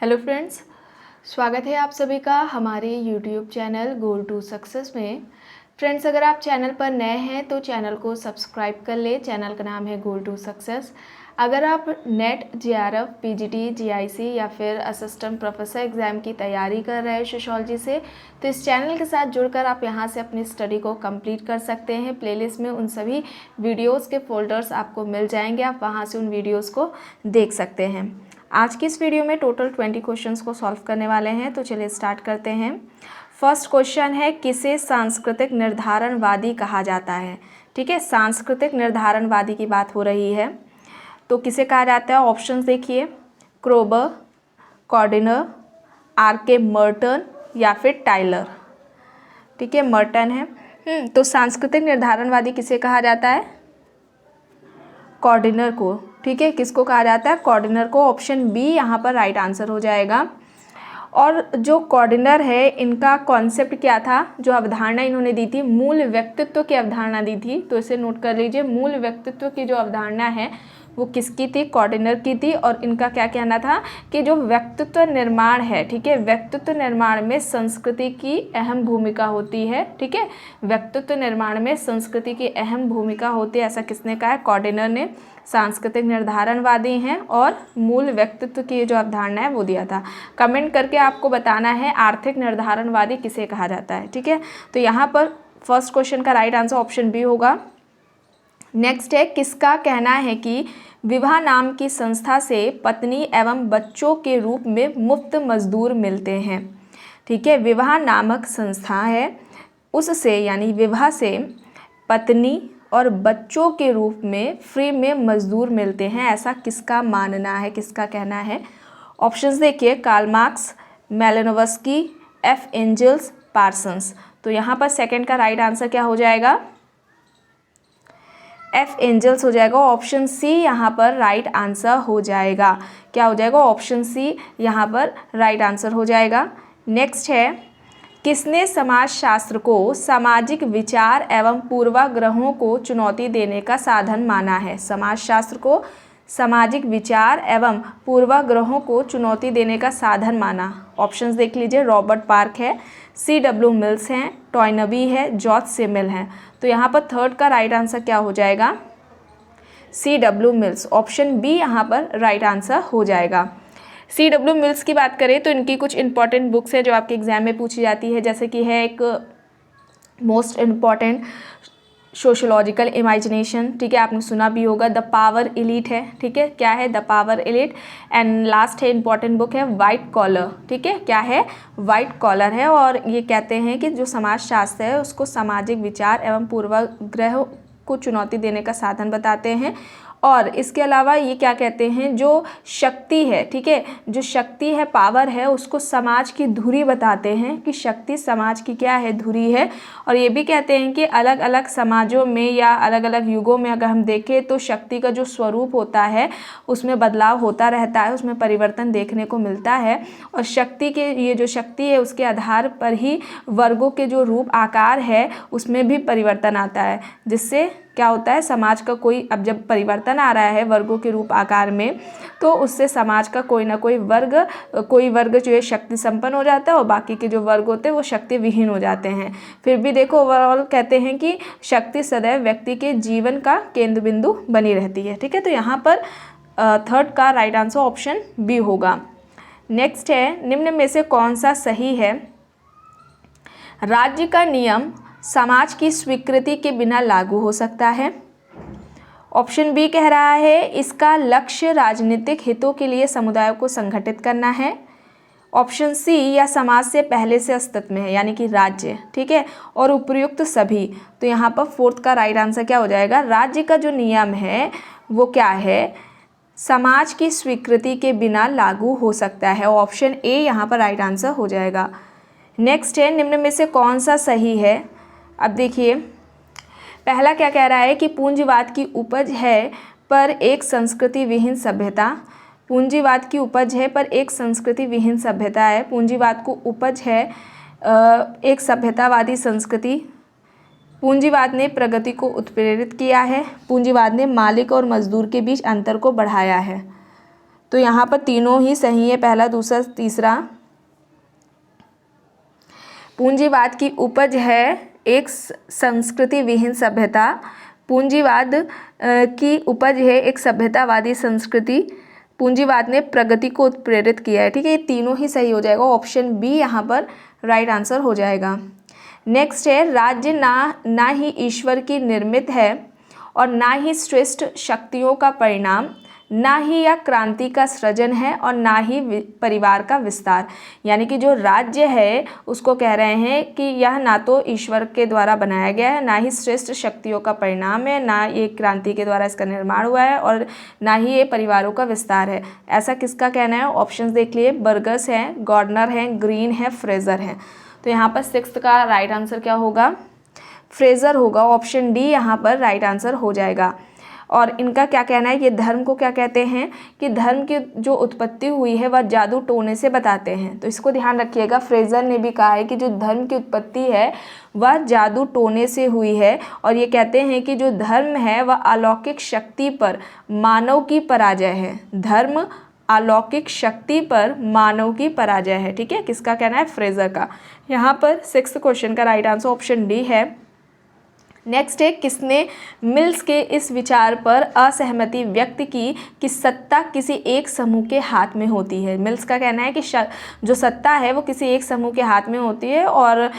Hello friends, स्वागत है आप सभी का हमारे YouTube channel goal to success में। फ्रेंड्स, अगर आप चैनल पर नए हैं तो चैनल को सब्सक्राइब कर ले। चैनल का नाम है गोल टू सक्सेस। अगर आप नेट, जेआरएफ, पीजीटी, जीआईसी या फिर असिस्टेंट प्रोफेसर एग्ज़ाम की तैयारी कर रहे हैं सोशियोलॉजी से, तो इस चैनल के साथ जुड़कर आप यहां से अपनी स्टडी को कंप्लीट कर सकते हैं। प्लेलिस्ट में उन सभी वीडियोज़ के फोल्डर्स आपको मिल जाएंगे, आप वहाँ से उन वीडियोज़ को देख सकते हैं। आज की इस वीडियो में टोटल 20 क्वेश्चंस को सॉल्व करने वाले हैं, तो चलिए स्टार्ट करते हैं। फर्स्ट क्वेश्चन है, किसे सांस्कृतिक निर्धारणवादी कहा जाता है? ठीक है, सांस्कृतिक निर्धारणवादी की बात हो रही है, तो किसे कहा जाता है? ऑप्शंस देखिए, क्रोबर, कॉर्डिनर, आर.के. मर्टन या फिर टाइलर। ठीक है, मर्टन है। तो सांस्कृतिक निर्धारणवादी किसे कहा जाता है? कॉर्डिनर को। ठीक है, किसको कहा जाता है? कॉर्डिनर को। ऑप्शन बी यहाँ पर राइट आंसर हो जाएगा। और जो कॉर्डिनर है, इनका कॉन्सेप्ट क्या था? जो अवधारणा इन्होंने दी थी, मूल व्यक्तित्व की अवधारणा दी थी, तो इसे नोट कर लीजिए। मूल व्यक्तित्व की जो अवधारणा है वो किसकी थी? कॉर्डिनर की थी। और इनका क्या कहना था कि जो व्यक्तित्व निर्माण है, ठीक है, व्यक्तित्व निर्माण में संस्कृति की अहम भूमिका होती है। ठीक है, व्यक्तित्व निर्माण में संस्कृति की अहम भूमिका होती है, ऐसा किसने कहा है? कॉर्डिनर ने। सांस्कृतिक निर्धारणवादी हैं और मूल व्यक्तित्व की जो अवधारणा है वो दिया था। कमेंट करके आपको बताना है आर्थिक निर्धारणवादी किसे कहा जाता है। ठीक है, तो यहाँ पर फर्स्ट क्वेश्चन का राइट आंसर ऑप्शन बी होगा। नेक्स्ट है, किसका कहना है कि विवाह नाम की संस्था से पत्नी एवं बच्चों के रूप में मुफ्त मजदूर मिलते हैं? ठीक है, विवाह नामक संस्था है, उससे यानी विवाह से पत्नी और बच्चों के रूप में फ्री में मजदूर मिलते हैं, ऐसा किसका मानना है, किसका कहना है? ऑप्शंस देखिए, Karl Marx, Malinowski, F Engels, Parsons. तो यहाँ पर सेकंड का राइट आंसर क्या हो जाएगा? एफ एंजल्स हो जाएगा। ऑप्शन सी यहाँ पर राइट आंसर हो जाएगा। क्या हो जाएगा? ऑप्शन सी यहाँ पर राइट आंसर हो जाएगा। नेक्स्ट है, किसने समाजशास्त्र को सामाजिक विचार एवं पूर्वाग्रहों को चुनौती देने का साधन माना है? समाजशास्त्र को सामाजिक विचार एवं पूर्वाग्रहों को चुनौती देने का साधन माना। ऑप्शंस देख लीजिए, रॉबर्ट पार्क है, C.W. मिल्स हैं, टॉयनबी है, जॉर्ज सिमिल हैं। तो यहाँ पर थर्ड का राइट आंसर क्या हो जाएगा? C.W. मिल्स। ऑप्शन बी यहाँ पर राइट आंसर हो जाएगा। C.W. मिल्स की बात करें तो इनकी कुछ इंपॉर्टेंट बुक्स है जो आपके एग्जाम में पूछी जाती है, जैसे कि है एक मोस्ट इम्पॉर्टेंट सोशोलॉजिकल इमेजिनेशन। ठीक है, आपने सुना भी होगा। द पावर एलीट है। ठीक है, क्या है? The power elite. And last है इंपॉर्टेंट बुक है वाइट कॉलर। ठीक है, क्या है? वाइट कॉलर है। और ये कहते हैं कि जो समाजशास्त्र है उसको सामाजिक विचार एवं पूर्वाग्रह को चुनौती देने का साधन बताते हैं। और इसके अलावा ये क्या कहते हैं, जो शक्ति है, ठीक है, जो शक्ति है, पावर है, उसको समाज की धुरी बताते हैं कि शक्ति समाज की क्या है? धुरी है। और ये भी कहते हैं कि अलग अलग समाजों में या अलग अलग युगों में अगर हम देखें तो शक्ति का जो स्वरूप होता है उसमें बदलाव होता रहता है, उसमें परिवर्तन देखने को मिलता है। और शक्ति के ये जो शक्ति है उसके आधार पर ही वर्गों के जो रूप आकार है उसमें भी परिवर्तन आता है, जिससे क्या होता है? समाज का कोई, अब जब परिवर्तन आ रहा है वर्गों के रूप आकार में, तो उससे समाज का कोई ना कोई वर्ग जो है शक्ति संपन्न हो जाता है और बाकी के जो वर्ग होते हैं वो शक्ति विहीन हो जाते हैं। फिर भी देखो, ओवरऑल कहते हैं कि शक्ति सदैव व्यक्ति के जीवन का केंद्र बिंदु बनी रहती है। ठीक है, तो यहाँ पर थर्ड का राइट आंसर ऑप्शन बी होगा। नेक्स्ट है, निम्न में से कौन सा सही है? राज्य का नियम समाज की स्वीकृति के बिना लागू हो सकता है। ऑप्शन बी कह रहा है इसका लक्ष्य राजनीतिक हितों के लिए समुदायों को संगठित करना है। ऑप्शन सी, या समाज से पहले से अस्तित्व में है, यानी कि राज्य। ठीक है, और उपयुक्त सभी। तो यहाँ पर फोर्थ का राइट आंसर क्या हो जाएगा? राज्य का जो नियम है वो क्या है? समाज की स्वीकृति के बिना लागू हो सकता है। ऑप्शन ए यहाँ पर राइट आंसर हो जाएगा। नेक्स्ट है, निम्न में से कौन सा सही है? अब देखिए, पहला क्या कह रहा है कि पूंजीवाद की उपज है पर एक संस्कृति विहीन सभ्यता। पूंजीवाद की उपज है पर एक संस्कृति विहीन सभ्यता है। पूंजीवाद को उपज है एक सभ्यतावादी संस्कृति। पूंजीवाद ने प्रगति को उत्प्रेरित किया है। पूंजीवाद ने मालिक और मजदूर के बीच अंतर को बढ़ाया है। तो यहाँ पर तीनों ही सही है, पहला, दूसरा, तीसरा। पूंजीवाद की उपज है एक संस्कृति विहीन सभ्यता। पूंजीवाद की उपज है एक सभ्यतावादी संस्कृति। पूंजीवाद ने प्रगति को उत्प्रेरित किया है। ठीक है, ये तीनों ही सही हो जाएगा, ऑप्शन बी यहाँ पर राइट आंसर हो जाएगा। नेक्स्ट है, राज्य ना ही ईश्वर की निर्मित है और ना ही श्रेष्ठ शक्तियों का परिणाम, ना ही यह क्रांति का सृजन है और ना ही परिवार का विस्तार। यानी कि जो राज्य है उसको कह रहे हैं कि यह ना तो ईश्वर के द्वारा बनाया गया है, ना ही श्रेष्ठ शक्तियों का परिणाम है, ना ये क्रांति के द्वारा इसका निर्माण हुआ है और ना ही ये परिवारों का विस्तार है। ऐसा किसका कहना है? ऑप्शंस देख लिए, बर्गस है, गॉर्डनर है, ग्रीन है, फ्रेजर है। तो यहाँ पर सिक्स्थ का राइट आंसर क्या होगा? फ्रेजर होगा। ऑप्शन डी यहाँ पर राइट आंसर हो जाएगा। और इनका क्या कहना है, ये धर्म को क्या कहते हैं कि धर्म की जो उत्पत्ति हुई है वह जादू टोने से बताते हैं। तो इसको ध्यान रखिएगा, फ्रेजर ने भी कहा है कि जो धर्म की उत्पत्ति है वह जादू टोने से हुई है और ये कहते हैं कि जो धर्म है वह अलौकिक शक्ति पर मानव की पराजय है। धर्म अलौकिक शक्ति पर मानव की पराजय है। ठीक है, किसका कहना है? फ्रेजर का। यहाँ पर सिक्स्थ क्वेश्चन का राइट आंसर ऑप्शन डी है। नेक्स्ट है, किसने मिल्स के इस विचार पर असहमति व्यक्त की कि सत्ता किसी एक समूह के हाथ में होती है? मिल्स का कहना है कि जो सत्ता है वो किसी एक समूह के हाथ में होती है और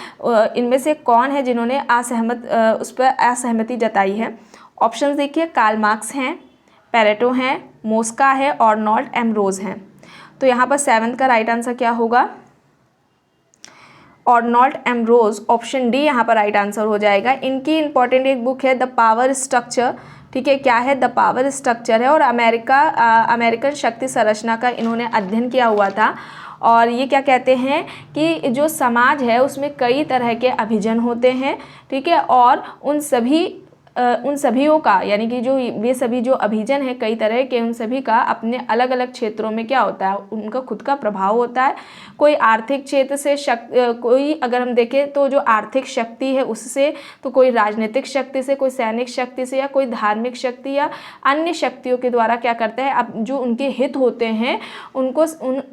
इनमें से कौन है जिन्होंने उस पर असहमति जताई है? ऑप्शन देखिए, कार्ल मार्क्स हैं, पेरेटो हैं, मोस्का है और आर्नोल्ड एम्ब्रोज हैं। तो यहाँ पर सेवंथ का राइट आंसर क्या होगा? आर्नोल्ड एम्ब्रोज, ऑप्शन डी यहाँ पर राइट आंसर हो जाएगा। इनकी इंपॉर्टेंट एक बुक है द पावर स्ट्रक्चर। ठीक है, क्या है? द पावर स्ट्रक्चर है और अमेरिकन शक्ति संरचना का इन्होंने अध्ययन किया हुआ था। और ये क्या कहते हैं कि जो समाज है उसमें कई तरह के अभिजन होते हैं। ठीक है, और उन सभीयों का, यानी कि जो ये सभी जो अभिजन है कई तरह के, उन सभी का अपने अलग अलग क्षेत्रों में क्या होता है, उनका खुद का प्रभाव होता है। कोई आर्थिक क्षेत्र से कोई अगर हम देखें तो जो आर्थिक शक्ति है उससे, तो कोई राजनीतिक शक्ति से, कोई सैनिक शक्ति से, या कोई धार्मिक शक्ति या अन्य शक्तियों के द्वारा क्या करता है, अब जो उनके हित होते हैं उनको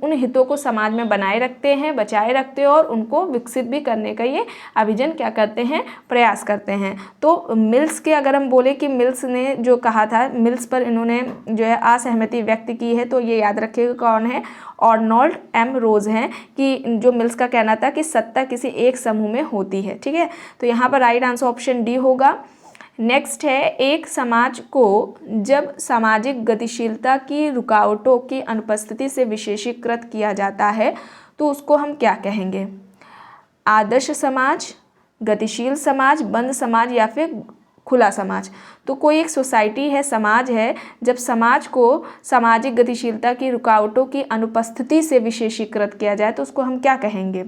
उन हितों को समाज में बनाए रखते हैं, बचाए रखते हैं और उनको विकसित भी करने का ये अभिजन क्या करते हैं, प्रयास करते हैं। तो मिल्स के अगर हम बोले कि मिल्स ने जो कहा था, मिल्स पर इन्होंने जो है असहमति व्यक्त की है, तो ये याद रखिएगा कौन है? आर्नोल्ड एम्ब्रोज हैं, कि जो मिल्स का कहना था कि सत्ता किसी एक समूह में होती है। ठीक है, तो यहाँ पर राइट आंसर ऑप्शन डी होगा। नेक्स्ट है, एक समाज को जब सामाजिक गतिशीलता की रुकावटों की अनुपस्थिति से विशेषीकृत किया जाता है तो उसको हम क्या कहेंगे? आदर्श समाज, गतिशील समाज, बंद समाज या फिर खुला समाज? तो कोई एक सोसाइटी है, समाज है, जब समाज को सामाजिक गतिशीलता की रुकावटों की अनुपस्थिति से विशेषीकृत किया जाए तो उसको हम क्या कहेंगे?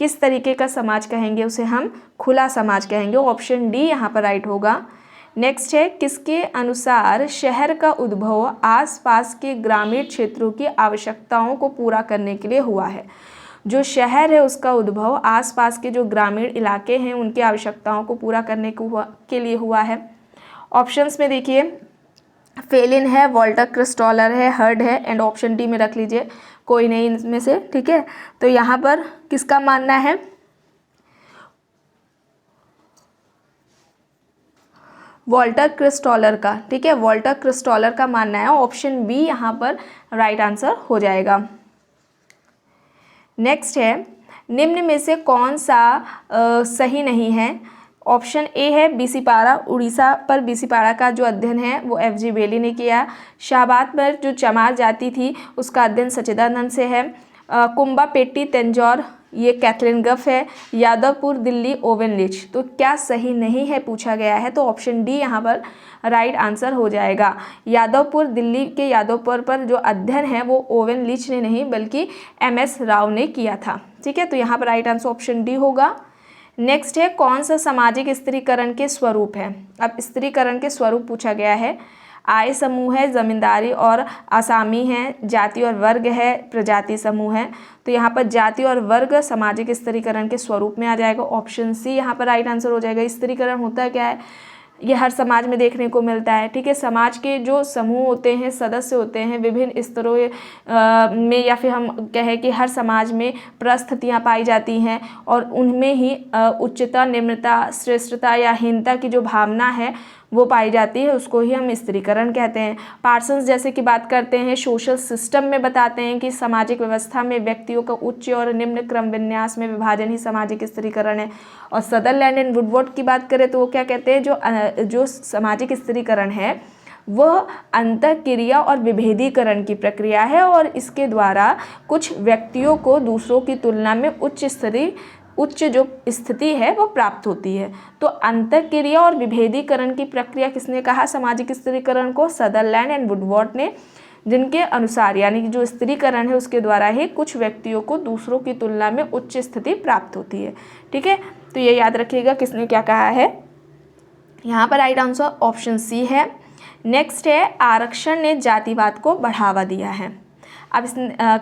किस तरीके का समाज कहेंगे? उसे हम खुला समाज कहेंगे। ऑप्शन डी यहाँ पर राइट होगा। नेक्स्ट है, किसके अनुसार शहर का उद्भव आसपास के ग्रामीण क्षेत्रों की आवश्यकताओं को पूरा करने के लिए हुआ है? जो शहर है उसका उद्भव आसपास के जो ग्रामीण इलाके हैं उनकी आवश्यकताओं को पूरा करने के लिए हुआ है। ऑप्शंस में देखिए, फेलिन है, वॉल्टर क्रिस्टॉलर है, हर्ड है एंड ऑप्शन डी में रख लीजिए कोई नहीं इनमें से। ठीक है, तो यहाँ पर किसका मानना है? वॉल्टर क्रिस्टॉलर का। ठीक है, वॉल्टर क्रिस्टॉलर का मानना है। ऑप्शन बी यहाँ पर राइट आंसर हो जाएगा। नेक्स्ट है, निम्न में से कौन सा सही नहीं है? ऑप्शन ए है बीसीपारा, उड़ीसा पर बीसीपारा का जो अध्ययन है वो एफ.जी. बेली ने किया। शाहबाद पर जो चमार जाति थी उसका अध्ययन सच्चिदानंद से है। कुंबापेट्टी तंजौर ये कैथरीन गफ है। यादवपुर दिल्ली ओवेन लिच। तो क्या सही नहीं है पूछा गया है, तो ऑप्शन डी यहाँ पर राइट आंसर हो जाएगा। यादवपुर दिल्ली के यादवपुर पर जो अध्ययन है वो ओवेन लिच ने नहीं बल्कि एम.एस. राव ने किया था। ठीक है, तो यहाँ पर राइट आंसर ऑप्शन डी होगा। नेक्स्ट है, कौन सा सामाजिक स्त्रीकरण के स्वरूप है? अब स्त्रीकरण के स्वरूप पूछा गया है। आय समूह है, जमींदारी और आसामी है, जाति और वर्ग है, प्रजाति समूह है। तो यहाँ पर जाति और वर्ग सामाजिक स्त्रीकरण के स्वरूप में आ जाएगा। ऑप्शन सी यहाँ पर राइट आंसर हो जाएगा। स्त्रीकरण होता क्या है? ये हर समाज में देखने को मिलता है। ठीक है, समाज के जो समूह होते हैं, सदस्य होते हैं, विभिन्न स्तरों में या फिर हम कहें कि हर समाज में परिस्थितियाँ पाई जाती हैं और उनमें ही उच्चता, निम्नता, श्रेष्ठता या हीनता की जो भावना है वो पाई जाती है, उसको ही हम स्त्रीकरण कहते हैं। पार्सन्स जैसे कि बात करते हैं सोशल सिस्टम में, बताते हैं कि सामाजिक व्यवस्था में व्यक्तियों का उच्च और निम्न क्रम विन्यास में विभाजन ही सामाजिक स्त्रीकरण है। और सदरलैंड एंड वुडवर्ड की बात करें तो वो क्या कहते हैं, जो सामाजिक स्त्रीकरण है वह अंतःक्रिया और विभेदीकरण की प्रक्रिया है और इसके द्वारा कुछ व्यक्तियों को दूसरों की तुलना में उच्च जो स्थिति है वो प्राप्त होती है। तो अंतःक्रिया और विभेदीकरण की प्रक्रिया किसने कहा सामाजिक स्त्रीकरण को? सदरलैंड एंड वुडवर्ड ने, जिनके अनुसार यानी कि जो स्त्रीकरण है उसके द्वारा ही कुछ व्यक्तियों को दूसरों की तुलना में उच्च स्थिति प्राप्त होती है। ठीक है, तो ये याद रखिएगा किसने क्या कहा है। यहाँ पर राइट आंसर ऑप्शन सी है। नेक्स्ट है आरक्षण ने जातिवाद को बढ़ावा दिया है। अब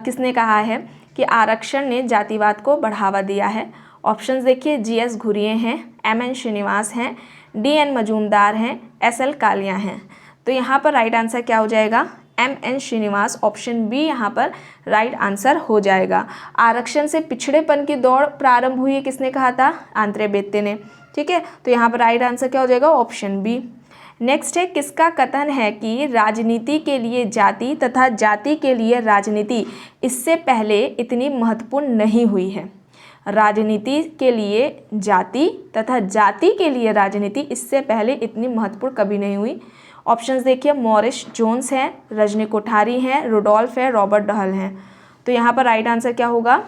किसने कहा है कि आरक्षण ने जातिवाद को बढ़ावा दिया है? ऑप्शंस देखिए, GS घुरिये हैं, MN श्रीनिवास हैं, DN मजूमदार हैं, SL कालिया हैं। तो यहाँ पर राइट आंसर क्या हो जाएगा? MN श्रीनिवास, ऑप्शन बी यहाँ पर राइट आंसर हो जाएगा। आरक्षण से पिछड़ेपन की दौड़ प्रारंभ हुई है, किसने कहा था? आंद्रे बेत्ते ने। ठीक है, तो यहाँ पर राइट आंसर क्या हो जाएगा? Option B. नेक्स्ट है किसका कथन है कि राजनीति के लिए जाति तथा जाति के लिए राजनीति इससे पहले इतनी महत्वपूर्ण नहीं हुई है? राजनीति के लिए जाति तथा जाति के लिए राजनीति इससे पहले इतनी महत्वपूर्ण कभी नहीं हुई। ऑप्शंस देखिए, मॉरिस जोन्स हैं, रजनी कोठारी हैं, रुडोल्फ है, रॉबर्ट डहल हैं। तो यहाँ पर राइट आंसर क्या होगा?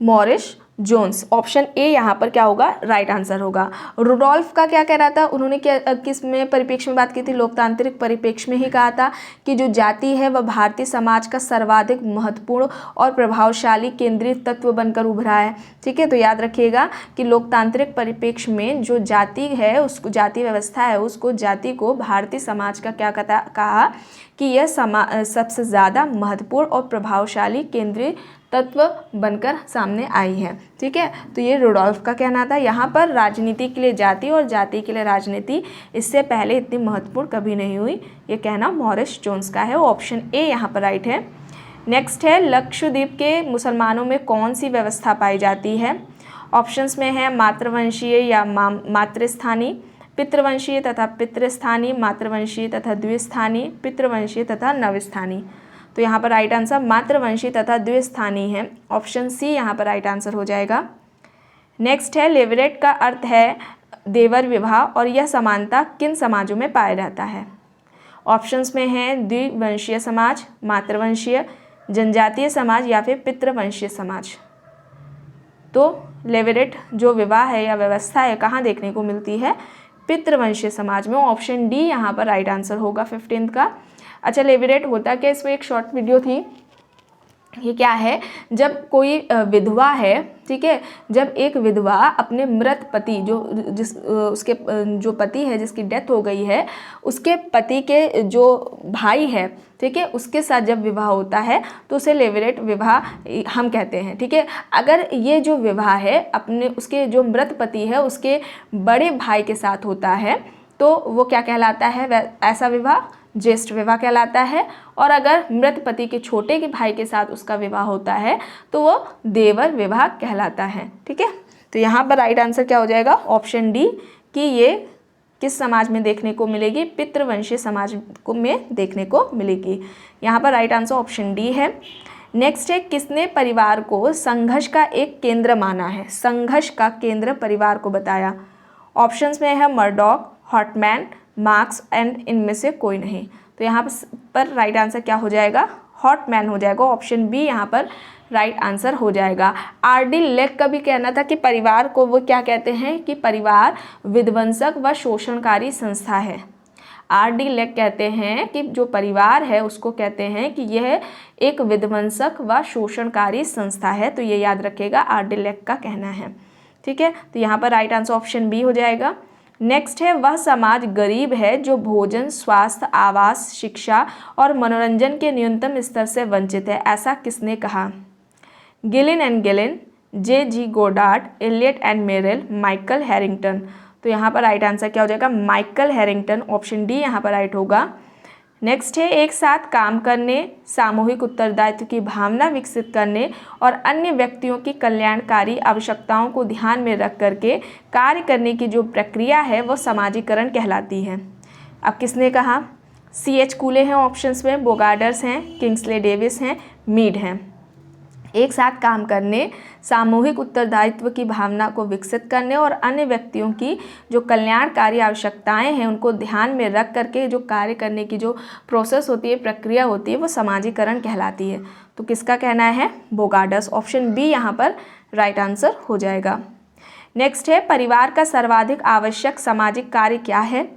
मॉरिस जोन्स, ऑप्शन ए यहाँ पर क्या होगा? राइट आंसर होगा। रुडोल्फ का क्या कहना था? उन्होंने किस में परिप्रेक्ष्य में बात की थी? लोकतांत्रिक परिप्रेक्ष्य में ही कहा था कि जो जाति है वह भारतीय समाज का सर्वाधिक महत्वपूर्ण और प्रभावशाली केंद्रीय तत्व बनकर उभरा है। ठीक है, तो याद रखिएगा कि लोकतांत्रिक परिप्रेक्ष्य में जो जाति है, उसको जाति व्यवस्था है, उसको जाति को भारतीय समाज का क्या कहा कि यह सबसे ज़्यादा महत्वपूर्ण और प्रभावशाली केंद्रीय तत्व बनकर सामने आई है। ठीक है, तो ये रुडोल्फ का कहना था। यहाँ पर राजनीति के लिए जाति और जाति के लिए राजनीति इससे पहले इतनी महत्वपूर्ण कभी नहीं हुई, ये कहना मॉरिस जोन्स का है। ऑप्शन ए यहाँ पर राइट है। नेक्स्ट है लक्षद्वीप के मुसलमानों में कौन सी व्यवस्था पाई जाती है? ऑप्शंस में है मातृवंशीय या मातृस्थानीय, पितृवंशीय तथा पितृस्थानीय, मातृवंशीय तथा द्विस्थानीय, पितृवंशीय तथा नवस्थानीय। तो यहाँ पर राइट आंसर मातृवंशीय तथा द्विस्थानीय है। ऑप्शन सी यहाँ पर राइट आंसर हो जाएगा। नेक्स्ट है लेवरेट का अर्थ है देवर विवाह और यह समानता किन समाजों में पाया जाता है? ऑप्शंस में है द्विवंशीय समाज, मातृवंशीय, जनजातीय समाज या फिर पितृवंशीय समाज। तो लेवरेट जो विवाह है या व्यवस्था है कहाँ देखने को मिलती है? पितृवंशीय समाज में। ऑप्शन डी यहाँ पर राइट आंसर होगा 15 का। अच्छा, लेवरेट होता क्या? इसमें एक शॉर्ट वीडियो थी। ये क्या है? जब कोई विधवा है, ठीक है, जब एक विधवा अपने मृत पति उसके जो पति है जिसकी डेथ हो गई है, उसके पति के जो भाई है, ठीक है, उसके साथ जब विवाह होता है तो उसे लेवरेट विवाह हम कहते हैं। ठीक है, अगर ये जो विवाह है उसके जो मृत पति है उसके बड़े भाई के साथ होता है तो वो क्या कहलाता है? ऐसा विवाह ज्येष्ठ विवाह कहलाता है। और अगर मृत पति के छोटे के भाई के साथ उसका विवाह होता है तो वो देवर विवाह कहलाता है। ठीक है, तो यहाँ पर राइट आंसर क्या हो जाएगा? ऑप्शन डी कि ये किस समाज में देखने को मिलेगी? पितृवंशीय समाज में देखने को मिलेगी। यहाँ पर राइट आंसर ऑप्शन डी है। नेक्स्ट है किसने परिवार को संघर्ष का एक केंद्र माना है? संघर्ष का केंद्र परिवार को बताया। ऑप्शंस में है मर्डॉक, हॉटमैन, मार्क्स एंड इनमें से कोई नहीं। तो यहाँ पर राइट आंसर क्या हो जाएगा? हॉटमैन हो जाएगा। ऑप्शन बी यहाँ पर राइट आंसर हो जाएगा। R.D. लेक का भी कहना था कि परिवार को वो क्या कहते हैं कि परिवार विध्वंसक व शोषणकारी संस्था है। R.D. लेक कहते हैं कि जो परिवार है उसको कहते हैं कि यह एक विध्वंसक व शोषणकारी संस्था है। तो ये याद रखिएगा, R.D. लेक का कहना है। ठीक है, तो यहाँ पर राइट आंसर ऑप्शन बी हो जाएगा। नेक्स्ट है वह समाज गरीब है जो भोजन, स्वास्थ्य, आवास, शिक्षा और मनोरंजन के न्यूनतम स्तर से वंचित है। ऐसा किसने कहा? Gillin and Gillin, J.G. Goddard, Elliott and Merrill, Michael Harrington. तो यहाँ पर राइट आंसर क्या हो जाएगा? माइकल हैरिंगटन, ऑप्शन डी यहाँ पर राइट होगा। नेक्स्ट है एक साथ काम करने, सामूहिक उत्तरदायित्व की भावना विकसित करने और अन्य व्यक्तियों की कल्याणकारी आवश्यकताओं को ध्यान में रख करके कार्य करने की जो प्रक्रिया है वो समाजीकरण कहलाती है। अब किसने कहा? C.H. कूले हैं ऑप्शंस में, बोगार्डर्स हैं, किंग्सले डेविस हैं, मीड हैं। एक साथ काम करने, सामूहिक उत्तरदायित्व की भावना को विकसित करने और अन्य व्यक्तियों की जो कल्याणकारी आवश्यकताएं हैं उनको ध्यान में रख करके जो कार्य करने की जो प्रोसेस होती है, प्रक्रिया होती है, वो समाजीकरण कहलाती है। तो किसका कहना है? बोगार्डर्स, ऑप्शन बी यहाँ पर राइट आंसर हो जाएगा। नेक्स्ट है परिवार का सर्वाधिक आवश्यक सामाजिक कार्य क्या है?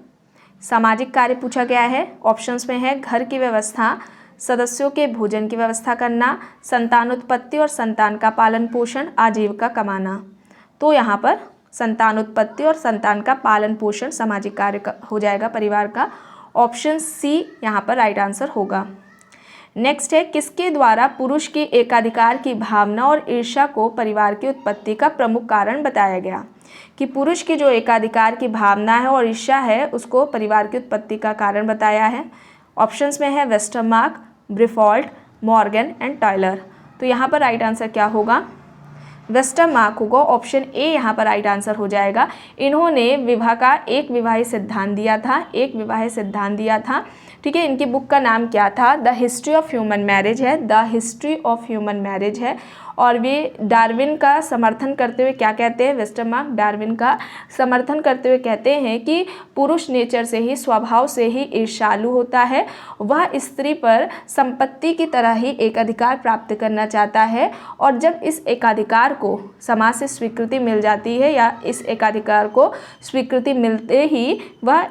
सामाजिक कार्य पूछा गया है। ऑप्शंस में है घर की व्यवस्था, सदस्यों के भोजन की व्यवस्था करना, संतानोत्पत्ति और संतान का पालन पोषण, आजीविका कमाना। तो यहाँ पर संतानोत्पत्ति और संतान का पालन पोषण सामाजिक कार्य हो जाएगा परिवार का। ऑप्शन सी यहाँ पर राइट आंसर होगा। नेक्स्ट है किसके द्वारा पुरुष की एकाधिकार की भावना और ईर्ष्या को परिवार की उत्पत्ति का प्रमुख कारण बताया गया? कि पुरुष की जो एकाधिकार की भावना है और ईर्ष्या है उसको परिवार की उत्पत्ति का कारण बताया है। ऑप्शंस में है वेस्टरमार्क, ब्रिफॉल्ट, मॉर्गन एंड टायलर। तो यहाँ पर राइट आंसर क्या होगा? वेस्टरमार्क होगा, ऑप्शन ए यहाँ पर राइट आंसर हो जाएगा। इन्होंने विवाह का एक विवाही सिद्धांत दिया था, ठीक है। इनकी बुक का नाम क्या था? The history of human marriage है, the history of human marriage है। और वे डार्विन का समर्थन करते हुए क्या कहते हैं? वेस्टरमार्क डार्विन का समर्थन करते हुए कहते हैं कि पुरुष नेचर से ही, स्वभाव से ही ईर्ष्यालु होता है। वह स्त्री पर संपत्ति की तरह ही एक अधिकार प्राप्त करना चाहता है और जब इस एकाधिकार को समाज से स्वीकृति मिल जाती है या इस एकाधिकार को स्वीकृति मिलते ही वह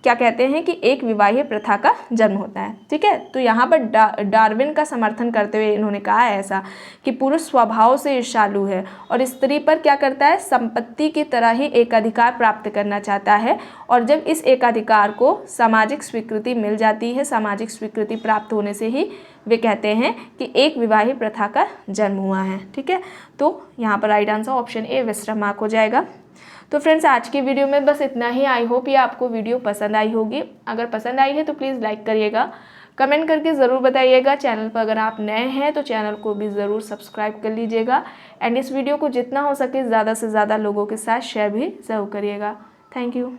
क्या कहते हैं कि एक विवाह प्रथा का जन्म होता है, ठीक है। तो यहाँ पर डार्विन का समर्थन करते हुए इन्होंने कहा है ऐसा कि पुरुष स्वभाव से ईर्ष्यालु है और स्त्री पर क्या करता है? संपत्ति की तरह ही एकाधिकार प्राप्त करना चाहता है और जब इस एकाधिकार को सामाजिक स्वीकृति मिल जाती है, सामाजिक स्वीकृति प्राप्त होने से ही वे कहते हैं कि एक विवाही प्रथा का जन्म हुआ है, ठीक है। तो यहाँ पर right answer option A Westermarck हो जाएगा। तो फ्रेंड्स आज की वीडियो में बस इतना ही। आई होप ये आपको वीडियो पसंद आई होगी। अगर पसंद आई है तो प्लीज़ लाइक करिएगा, कमेंट करके ज़रूर बताइएगा। चैनल पर अगर आप नए हैं तो चैनल को भी ज़रूर सब्सक्राइब कर लीजिएगा एंड इस वीडियो को जितना हो सके ज़्यादा से ज़्यादा लोगों के साथ शेयर भी ज़रूर करिएगा। Thank you.